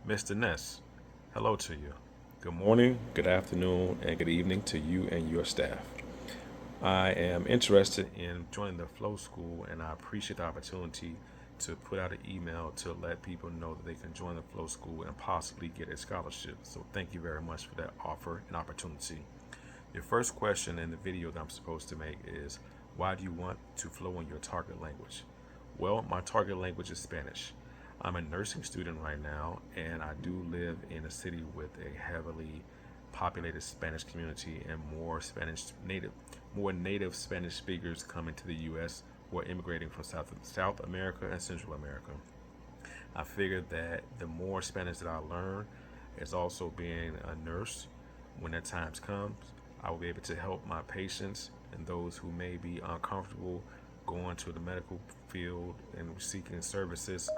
Mr. Ness, hello to you. Good morning, good afternoon, and good evening to you and your staff. I am interested in joining the Flow School, and I appreciate the opportunity to put out an email to let people know that they can join the Flow School and possibly get a scholarship. So, thank you very much for that offer and opportunity. Your first question in the video that I'm supposed to make is, why do you want to flow in your target language? Well, my target language is Spanish. I'm a nursing student right now, and I do live in a city with a heavily populated Spanish community and more native Spanish speakers coming to the U.S. who are immigrating from South America and Central America. I figured that the more Spanish that I learn, as also being a nurse, when that time comes, I will be able to help my patients and those who may be uncomfortable going to the medical field and seeking services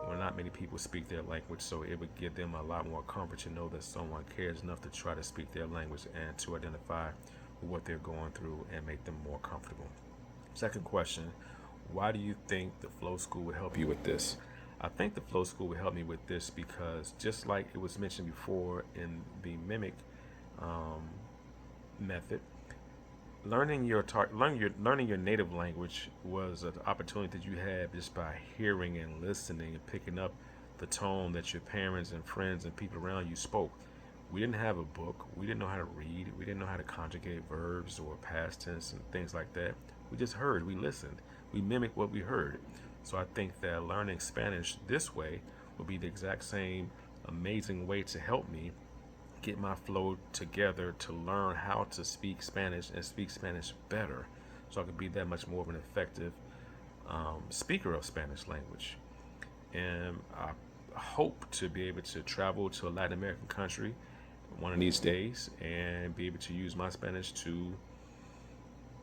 when not many people speak their language. So it would give them a lot more comfort to know that someone cares enough to try to speak their language and to identify what they're going through and make them more comfortable. Second question, why do you think the Flow School would help you with this? I think the Flow School would help me with this because just like it was mentioned before in the Mimic um, method, learning your native language was an opportunity that you had just by hearing and listening and picking up the tone that your parents and friends and people around you spoke. We didn't have a book. We didn't know how to read. We didn't know how to conjugate verbs or past tense and things like that. We just heard. We listened. We mimicked what we heard. So I think that learning Spanish this way would be the exact same amazing way to help me get my flow together to learn how to speak Spanish and speak Spanish better so I could be that much more of an effective speaker of Spanish language. And I hope to be able to travel to a Latin American country one of these days and be able to use my Spanish to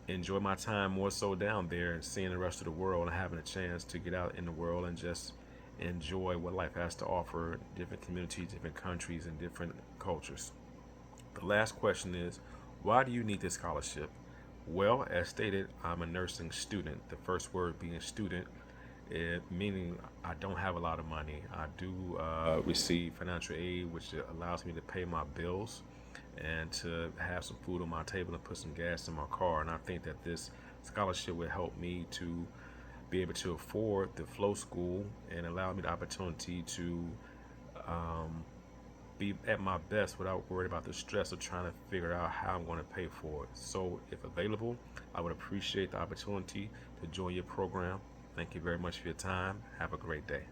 enjoy my time more so down there and seeing the rest of the world and having a chance to get out in the world and just enjoy what life has to offer, different communities, different countries, and different cultures. The last question is, why do you need this scholarship? Well, as stated, I'm a nursing student. The first word being student, meaning I don't have a lot of money. I do receive financial aid, which allows me to pay my bills and to have some food on my table and put some gas in my car. And I think that this scholarship would help me to be able to afford the Flow School and allow me the opportunity to um, be at my best without worried about the stress of trying to figure out how I'm going to pay for it. So, if available, I would appreciate the opportunity to join your program. Thank you very much for your time. Have a great day.